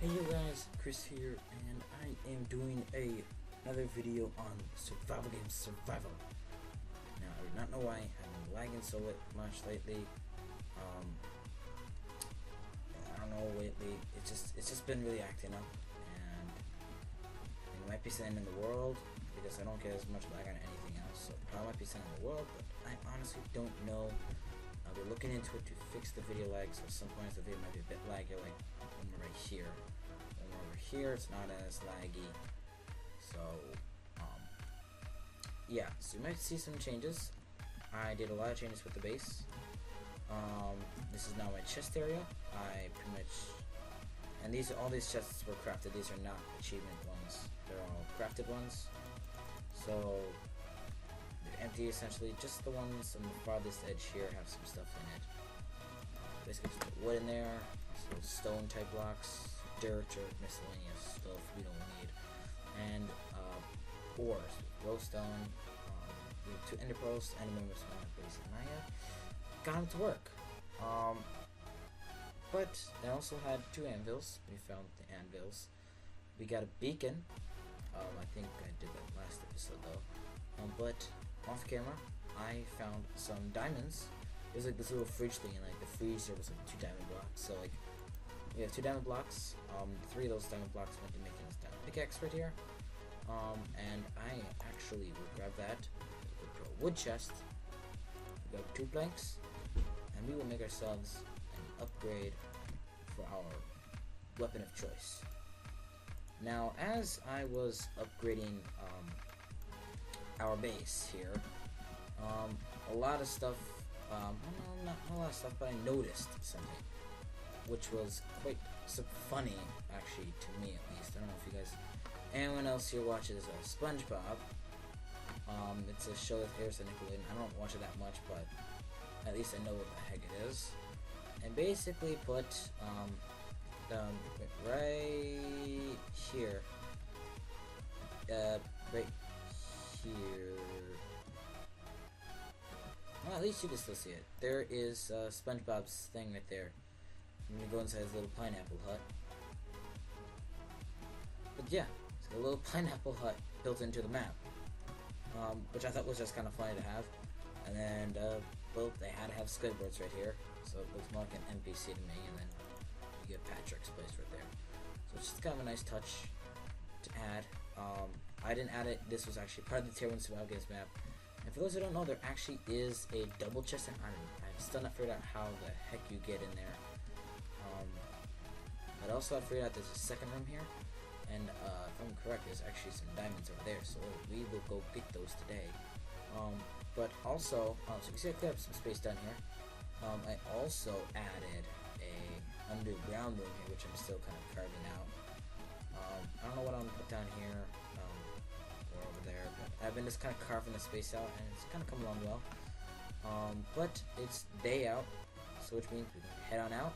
Hey you guys, Chris here, and I am doing another video on survival games, survival. Now I do not know why I've been lagging so much lately. I don't know lately. It's just been really acting up, and it might be something in the world because I don't get as much lag on anything else. So it probably might be something in the world, but I honestly don't know. We're looking into it to fix the video lag, so some points the video might be a bit laggy, like when we're right here. When we're over here, it's not as laggy. So, yeah, so you might see some changes. I did a lot of changes with the base. This is now my chest area. I pretty much, and all these chests were crafted. These are not achievement ones. They're all crafted ones. So empty essentially. Just the ones on the farthest edge here have some stuff in it. Basically just put wood in there, some stone type blocks, dirt or miscellaneous stuff we don't need, and ores, glowstone, we have 2 ender pearls, and a member's base, and I got them to work. But I also had 2 anvils. We found the anvils. We got a beacon. I think I did that last episode though. But off camera, I found some diamonds. There's like this little fridge thing, and like the freezer was like 2 diamond blocks. So like we have 2 diamond blocks. 3 of those diamond blocks went to making this diamond pickaxe right here. And I actually will grab that. We'll go to a wood chest. We got 2 planks, and we will make ourselves an upgrade for our weapon of choice. Now, as I was upgrading our base here, a lot of stuff, not a lot of stuff, but I noticed something, which was quite funny, actually, to me at least. I don't know if you guys, anyone else here watches SpongeBob. It's a show that airs on Nickelodeon. I don't watch it that much, but at least I know what the heck it is. And basically put, right here, right here. Well, at least you can still see it. There is SpongeBob's thing right there. I'm gonna go inside his little pineapple hut. But yeah, it's got a little pineapple hut built into the map, which I thought was just kind of funny to have. And then, well, they had to have Squidward's right here, so it looks more like an NPC to me. And then you get Patrick's place right there. So it's just kind of a nice touch to add. I didn't add it. This was actually part of the Tier 1 Survival Games map. And for those who don't know, there actually is a double chest, and I've still not figured out how the heck you get in there. But also I figured out there's a second room here, and if I'm correct, there's actually some diamonds over there, so we will go get those today. But also, so you can see I cleared up some space down here. I also added a underground room here, which I'm still kind of carving out. I don't know what I'm gonna put down here or over there, but I've been just kind of carving the space out, and it's kind of coming along well. But it's day out, so which means we can head on out.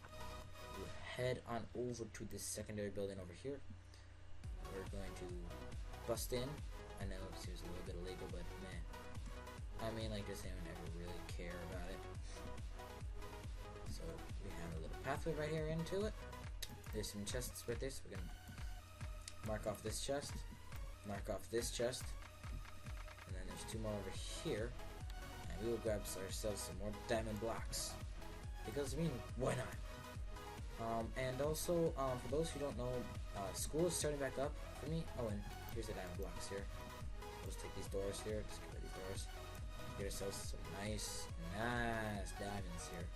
We'll head on over to this secondary building over here. We're going to bust in. I know it seems a little bit illegal, but meh. I mean, like, does anyone ever really care about it? So we have a little pathway right here into it. There's some chests right there, so we're gonna mark off this chest, mark off this chest, and then there's 2 more over here, and we will grab ourselves some more diamond blocks, because I mean, why not? And also, for those who don't know, school is starting back up for me. Oh, and here's the diamond blocks here. Let's take these doors here, just get rid of these doors, get ourselves some nice diamonds here.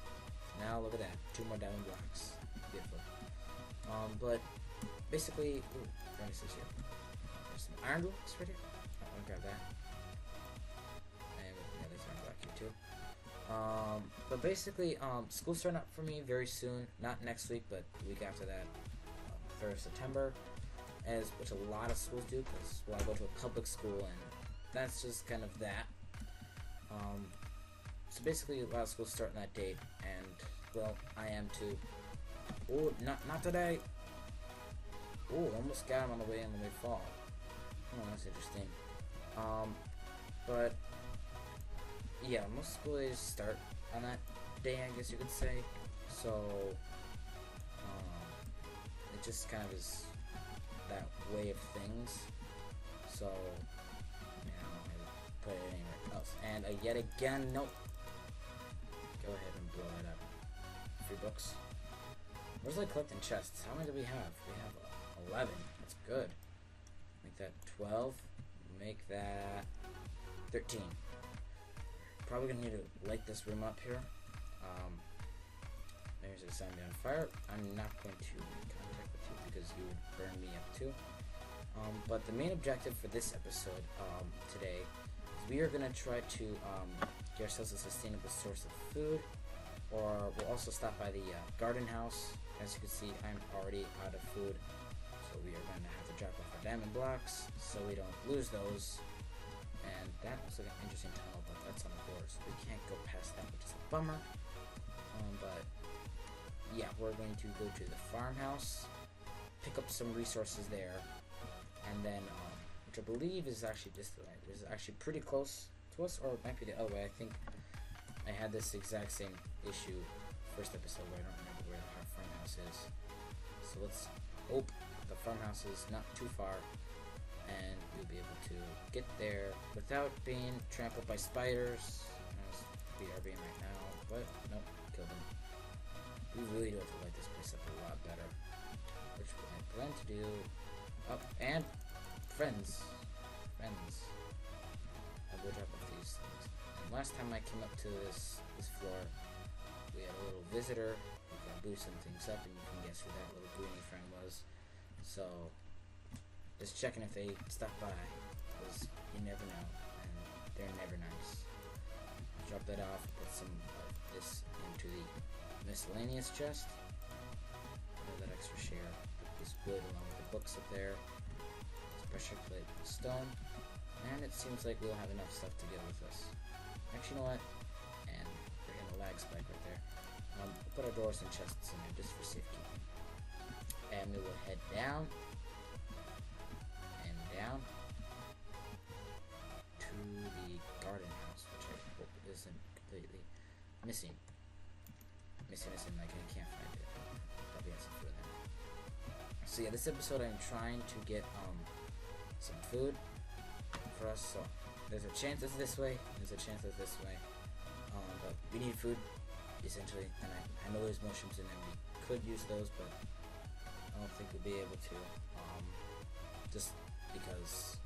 Now look at that, 2 more diamond blocks, beautiful. But basically, ooh, furnaces here. There's some iron blocks right here. I want to grab that. And yeah, there's iron block here too. But basically, school's starting up for me very soon. Not next week, but the week after that, 3rd of September, which a lot of schools do, because I go to a public school, and that's just kind of that. So basically, a lot of schools start on that date, and well, I am too. Oh, not today. Oh, almost got him on the way fall. Oh, that's interesting. But yeah, most school days start on that day, I guess you could say. So just kind of is that way of things. So, yeah, I put it anywhere else. And yet again, nope. Go ahead and blow that up. Free books. Where's like collecting chests? How many do we have? We have 11. That's good. Make that 12. Make that 13. Probably gonna need to light this room up here. There's a zombie on fire. I'm not going to make contact with you because you would burn me up too. But the main objective for this episode today is we are gonna try to get ourselves a sustainable source of food, or we'll also stop by the garden house. As you can see, I'm already out of food, so we are going to have to drop off our diamond blocks so we don't lose those. And that looks like an interesting tunnel, but that's on the floor, so we can't go past that, which is a bummer. But yeah, we're going to go to the farmhouse, pick up some resources there, and then, which I believe is actually this way. This is actually pretty close to us, or it might be the other way. I think I had this exact same issue first episode where I don't remember where the farmhouse is. So let's hope the farmhouse is not too far, and we'll be able to get there without being trampled by spiders, as we are being right now. But nope, killed them. We really do have to light this place up a lot better, which I plan to do. Oh, and friends. I will drop off these things. And last time I came up to this floor, we had a little visitor who can boost some things up, and you can guess who that little greenie friend was. So, just checking if they stop by, because you never know, and they're never nice. Drop that off, put some of this into the miscellaneous chest. That extra share, put this wood along with the books up there. This pressure plate with stone, and it seems like we'll have enough stuff to get with us. Actually, you know what? And we're getting a lag spike right there. We'll put our doors and chests in there just for safekeeping. And we will head down and down to the garden house, which I hope isn't completely missing. Missing as in like I can't find it. Probably have some food in there. So yeah, this episode I'm trying to get some food for us. So there's a chance it's this way. There's a chance it's this way. But we need food essentially, and I know there's mushrooms in there. We could use those, but I don't think we'll be able to. Just because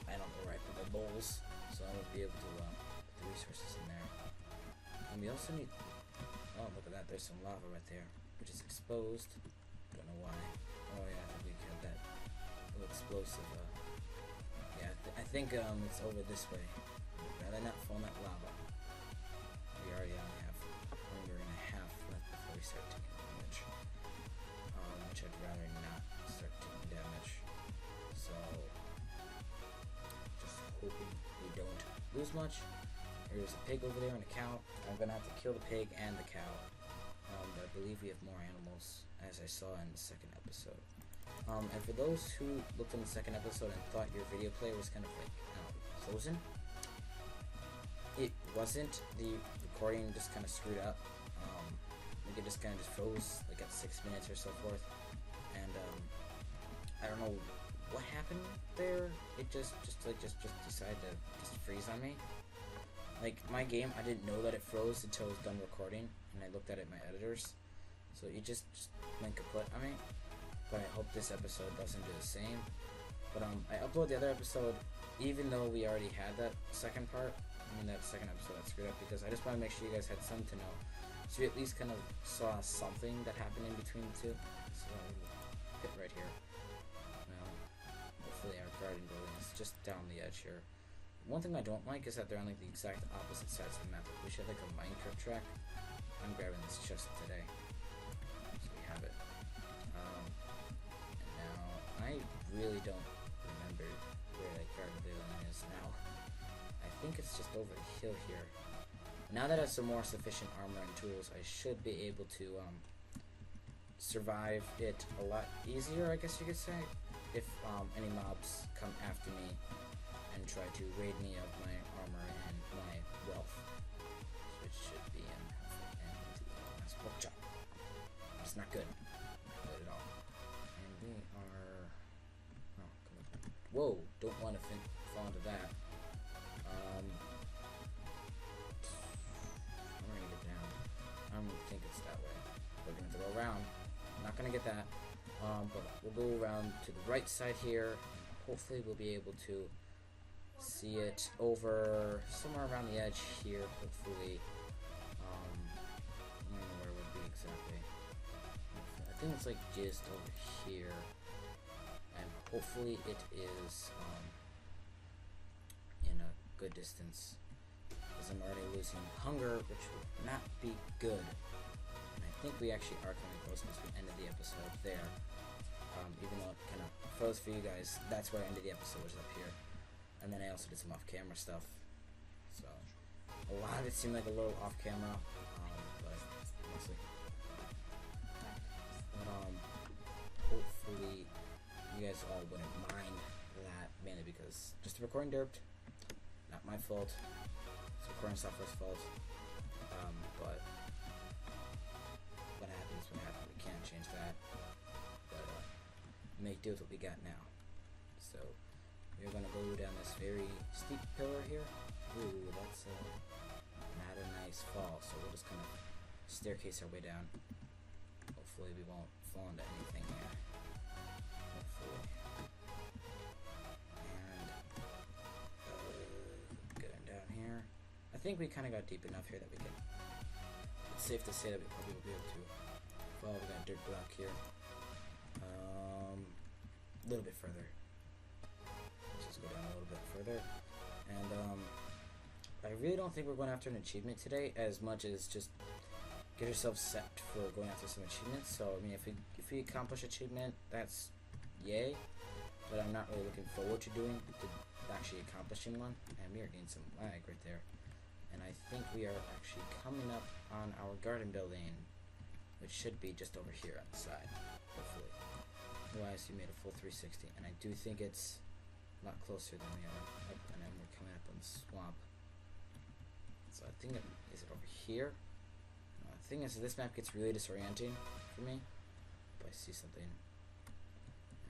I don't know where I put my bowls, so I won't be able to put the resources in there. And we also need. Oh, look at that! There's some lava right there, which is exposed. Don't know why. Oh yeah, I think we had that little explosive. Yeah, I think it's over this way. I'd rather not fall in that lava. We already only have 1.5 left before we start taking damage. Which I'd rather not start taking damage. So, just hoping we don't lose much. There's a pig over there and a cow. I'm gonna have to kill the pig and the cow. But I believe we have more animals, as I saw in the second episode. And for those who looked in the second episode and thought your video player was kind of like frozen, it wasn't. The recording just kind of screwed up. Like it just kind of froze like at 6 minutes or so forth. And I don't know what happened there. It just decided to just freeze on me. Like, my game, I didn't know that it froze until it was done recording, and I looked at it in my editors, so it just went kaput on me. But I hope this episode doesn't do the same. But I uploaded the other episode, even though we already had that second part, that second episode that screwed up, because I just want to make sure you guys had something to know. So you at least kind of saw something that happened in between the two. So we'll hit right here. Now, hopefully our garden building is just down the edge here. One thing I don't like is that they're on like the exact opposite sides of the map. Like, we should have like a Minecraft track. I'm grabbing this chest today. So we have it. And now, I really don't remember where that garden building is now. I think it's just over the hill here. Now that I have some more sufficient armor and tools, I should be able to survive it a lot easier, I guess you could say, if any mobs come after me and try to raid me of my armor and my wealth, which should be in health and into the last pork chop. It's not good. Not good at all. we are... Oh, come on. Whoa, don't want to fall into that. We're gonna get down. I don't think it's that way. We're gonna go around. I'm not gonna get that. But we'll go around to the right side here. Hopefully we'll be able to see it over somewhere around the edge here. Hopefully, I don't know where it would be exactly. I think it's like just over here, and hopefully it is in a good distance, because I'm already losing hunger, which would not be good. And I think we actually are coming close because we ended the episode there. Even though it kind of froze for you guys, that's where I ended the episode, was up here. And then I also did some off-camera stuff. So, a lot of it seemed like a little off-camera, but mostly. But, hopefully you guys all wouldn't mind that, mainly because just the recording derped. Not my fault. It's recording software's fault. But what happens, what happens. We can't change that. But, make do with what we got now. So we're gonna go down this very steep pillar here. Ooh, that's not a nice fall. So we'll just kind of staircase our way down. Hopefully we won't fall into anything here. Hopefully. And getting down here. I think we kind of got deep enough here that we can. It's safe to say that we probably will be able to. Well, we got a dirt block here. A little bit further. Let's just go down a little bit further. And I really don't think we're going after an achievement today as much as just get yourself set for going after some achievements. So I mean, if we accomplish achievement, that's yay. But I'm not really looking forward to actually accomplishing one. And we are getting some lag right there. And I think we are actually coming up on our garden building, which should be just over here on the side, hopefully. Otherwise, you made a full 360, and I do think it's a lot closer than we are up, and then we're coming up on the swamp. So I think is it over here? The thing is, this map gets really disorienting for me if I see something,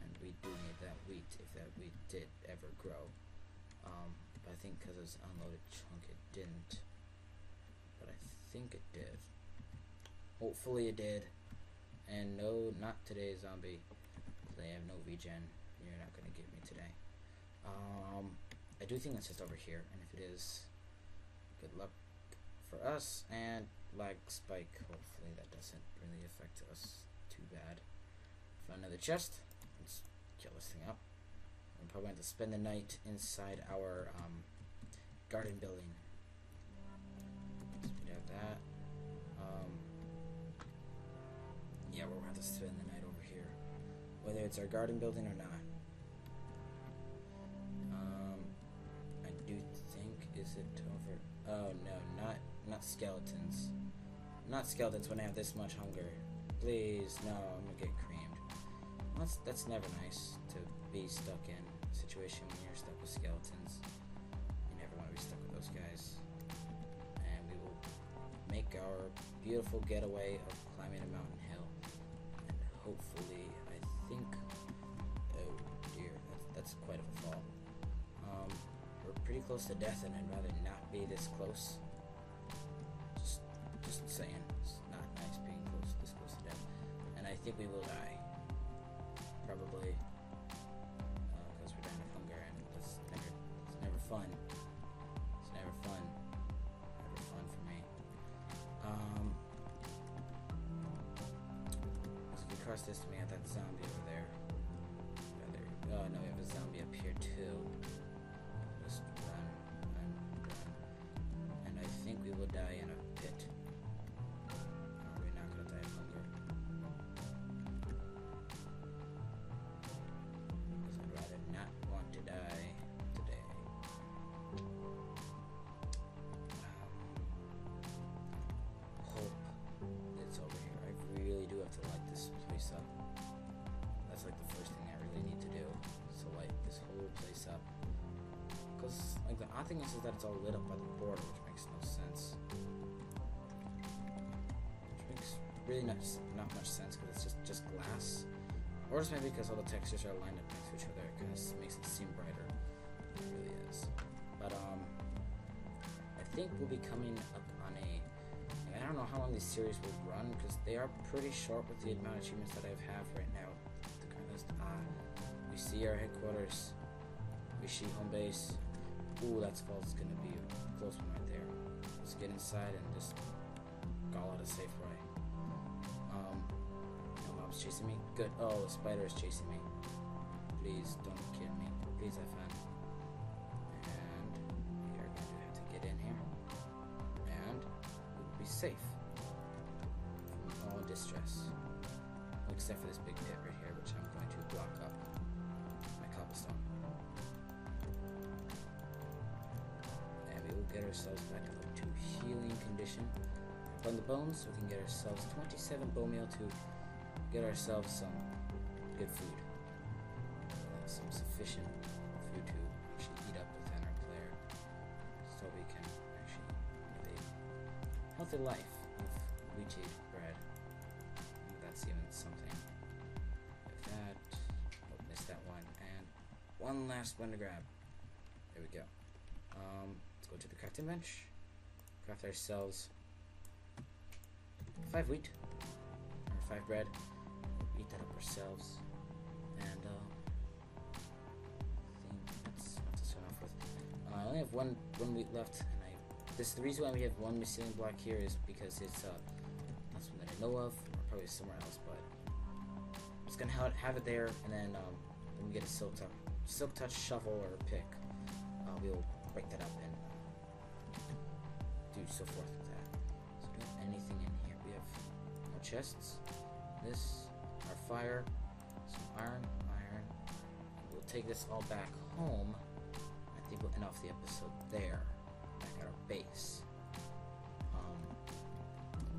and we do need that wheat if that wheat did ever grow. But I think because it was an unloaded chunk, it didn't. But I think it did. Hopefully it did. And no, not today, zombie. They have no regen. You're not going to get me today. I do think it's just over here, and if it is, good luck for us. And lag spike. Hopefully that doesn't really affect us too bad. Found another chest. Let's kill this thing up. I'm probably going to spend the night inside our garden building. So we have that. Yeah, we're going to have to spend the night over here, whether it's our garden building or not. I do think, is it over? Oh no, not skeletons. Not skeletons when I have this much hunger. Please, no, I'm gonna get creamed. Well, that's never nice to be stuck in a situation when you're stuck with skeletons. You never want to be stuck with those guys. And we will make our beautiful getaway of climbing a mountain hill. And hopefully, I think, oh dear, that's quite a fall. We're pretty close to death, and I'd rather not be this close. Just saying, it's not nice being this close to death. And I think we will die. Probably, because we're dying of hunger, and it's never fun. It's never fun. Never fun for me. So if we cross this, we have that zombie over there. Oh no, we have a zombie up here too. Just run. And I think we will die in a pit. We're not gonna die of hunger. Because I'd rather not want to die today. Hope it's over here. I really do have to light this place up. That's like the first thing I really need to do. So light this whole place up. Because like the odd thing is that it's all lit up by the border, which makes no sense. Which makes really not much sense because it's just glass. Or just maybe because all the textures are lined up next to each other, it kind of makes it seem brighter. It really is. But I think we'll be coming up on a... I don't know how long these series will run, because they are pretty short with the amount of achievements that I have right now. The current list. We see our headquarters. We see home base. Ooh, that's gonna be a close one right there. Let's get inside and just call out a safe way. No mobs chasing me. Good. Oh, the spider is chasing me. Please don't kill me. Please, FN. And we are going to have to get in here. And we'll be safe from all distress. Except for this big pit right here, which I'm going to block up my cobblestone. And we will get ourselves back to healing condition. Upon the bones, we can get ourselves 27 bone meal to get ourselves some good food. Some sufficient food to actually eat up within our player, so we can actually live a healthy life of wheated bread. That's even something. With that, oh, missed that one, and one last one to grab. There we go. Let's go to the crafting bench. Craft ourselves 5 wheat or 5 bread. Eat that up ourselves, and I think that's what to start off with. I only have one wheat left, and the reason why we have one missing block here is because it's not something that I know of, or probably somewhere else, but I'm just gonna have it there, and then when we get a silk touch shovel or pick, we'll break that up and do so forth with that. So we don't have anything in here. We have no chests. This, our fire, some iron. We'll take this all back home. I think we'll end off the episode there, back at our base.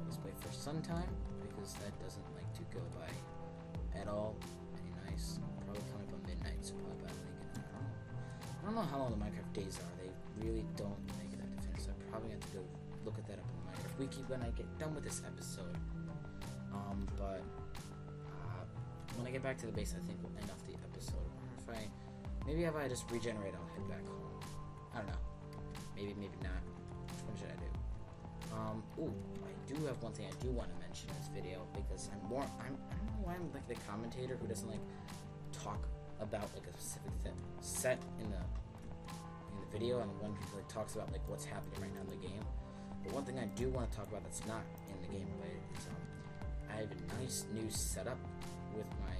Let's wait for sun time, because that doesn't like to go by at all. Very nice. Probably coming up on midnight, so probably about I don't know how long the Minecraft days are. They really don't make it that definitive, so I probably have to go look at that up on the Minecraft wiki when I get done with this episode. But when I get back to the base, I think we'll end off the episode. Or if I just regenerate, I'll head back home. I don't know. Maybe not. Which one should I do? I do have one thing I do want to mention in this video, because I don't know why I'm like the commentator who doesn't like talk about like a specific thing set in the video, and the one who like talks about like what's happening right now in the game. But one thing I do want to talk about that's not in the game related is I have a nice new setup with my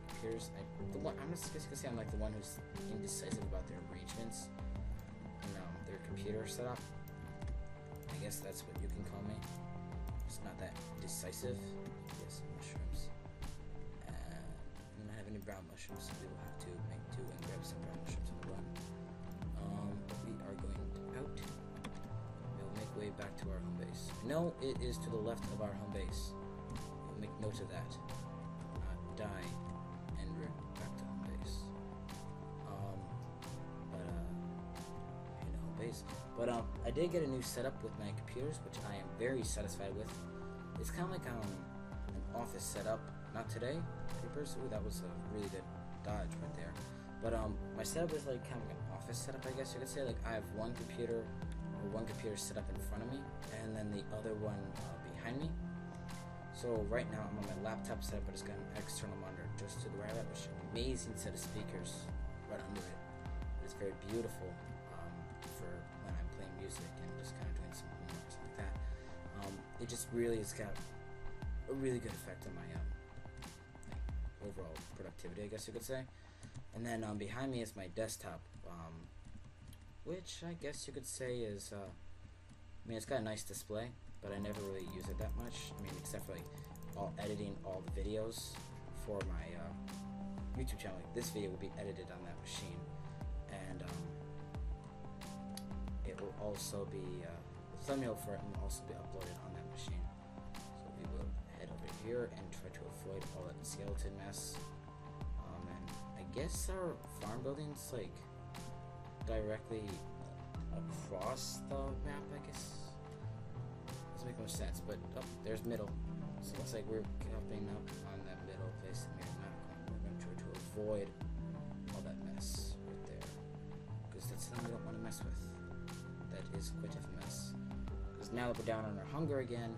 computers. I'm just gonna say I'm like the one who's indecisive about their arrangements and their computer setup. I guess that's what you can call me. It's not that decisive. Yes, mushrooms. We don't have any brown mushrooms, so we will have to make do and grab some brown mushrooms on the run. We are going out. We'll make way back to our home base. No, it is to the left of our home base. We'll make note of that. Not die and rip back to home base. Home base. But I did get a new setup with my computers, which I am very satisfied with. It's kind of like an office setup. Not today, papers. Ooh, that was a really good dodge right there. But my setup is like kind of like an office setup, I guess you could say. Like I have one computer set up in front of me, and then the other one behind me. So right now I'm on my laptop setup, but it's got an external monitor just to the right of it, which is an amazing set of speakers right under it. It's very beautiful for when I'm playing music and just kind of doing some homework or something like that. It just really has got a really good effect on my overall productivity, I guess you could say. And then behind me is my desktop, which I guess you could say is, it's got a nice display, but I never really use it that much. Except for like editing all the videos for my YouTube channel. Like this video will be edited on that machine, and it will also be the thumbnail for it will also be uploaded on that machine. So we will head over here and try to avoid all that skeleton mess. And I guess our farm building's like directly across the map, I guess. Doesn't make much sense, but there's middle. So it looks like we're coming up on that middle face, and we're avoid all that mess right there. Because that's something we don't want to mess with. That is quite a mess. Because now that we're down on our hunger again,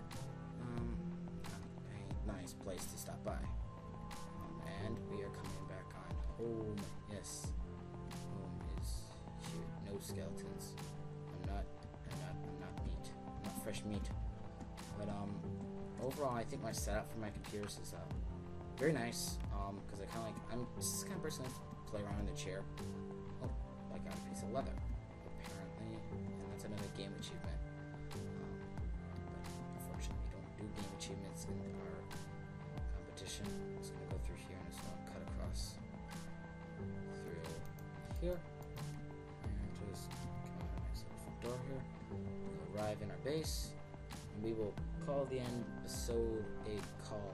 a nice place to stop by. And we are coming back on home. Yes. Home is here. No skeletons. I'm not meat. I'm not fresh meat. But overall, I think my setup for my computers is very nice. Because I kind of like, I'm just this kind of person that play around in the chair. Oh, I got a piece of leather, apparently, and that's another game achievement. But unfortunately, we don't do game achievements in our competition. I'm just gonna go through here and just cut across through here, and just come out a nice little front door here. We'll arrive in our base. And we will call the episode a call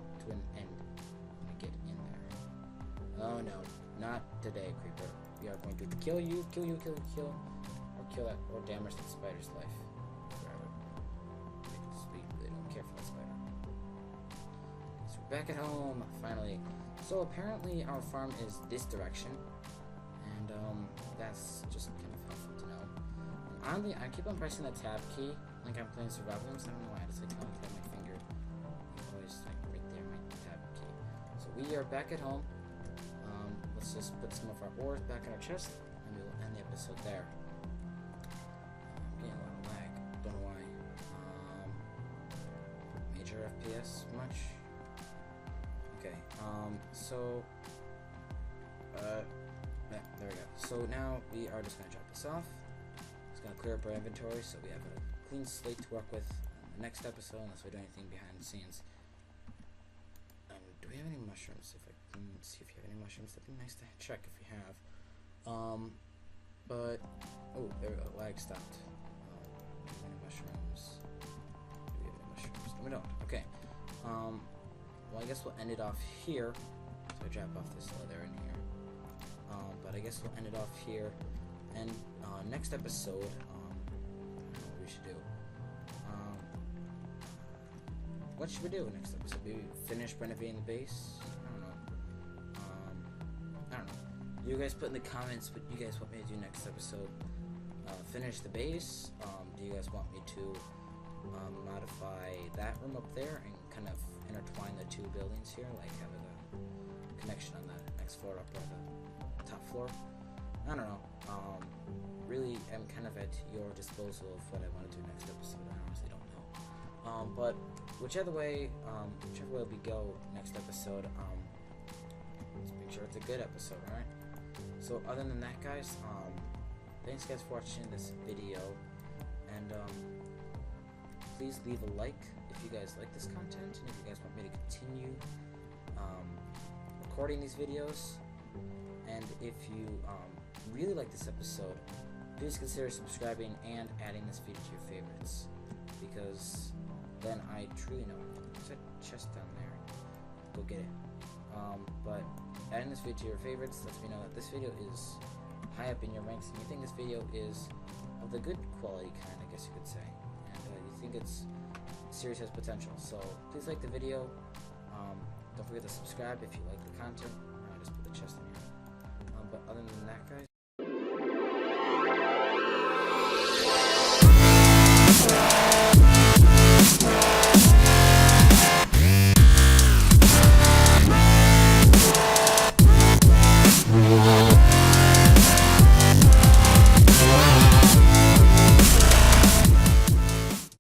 it to an end when we get in there. Oh no, not today, creeper. We are going to kill you, or kill that, or damage that spider's life forever. Because we really don't care for that spider. So we're back at home, finally. So apparently our farm is this direction, and that's just kind of helpful to know. And I keep on pressing the tab key. Like I'm playing survival games, I don't know why. I just like kind of have my finger always like right there, my tab key. So we are back at home. Let's just put some of our ores back in our chest, and we will end the episode there. I'm getting a lot of lag. Don't know why. Major FPS much? Okay. Yeah, there we go. So now we are just gonna drop this off. Just gonna clear up our inventory so we have a clean slate to work with on the next episode, unless we do anything behind the scenes. And do we have any mushrooms? If I can see if you have any mushrooms, that'd be nice to check if you have. But oh, there we go. Lag stopped. Do we have any mushrooms? Do we have any mushrooms? No, we don't. Okay. Well, I guess we'll end it off here. So I drop off this leather in here. But I guess we'll end it off here. And next episode. We should do. What should we do next episode? Maybe finish renovating the base? I don't know. You guys put in the comments what you guys want me to do next episode. Finish the base? Do you guys want me to modify that room up there and kind of intertwine the two buildings here? Like have a connection on the next floor up or the top floor? I don't know. Really, I'm kind of at your disposal of what I want to do next episode. I honestly don't know. But whichever way we go next episode, let's make sure it's a good episode, alright? So other than that, guys, thanks guys for watching this video, and please leave a like if you guys like this content, and if you guys want me to continue recording these videos, and if you really like this episode, please consider subscribing and adding this video to your favorites, because then I truly know. There's a chest down there. Go get it. But adding this video to your favorites lets me know that this video is high up in your ranks, and you think this video is of the good quality kind, I guess you could say, and you think the series has potential. So please like the video. Don't forget to subscribe if you like the content. I just put the chest in here. But other than that, guys,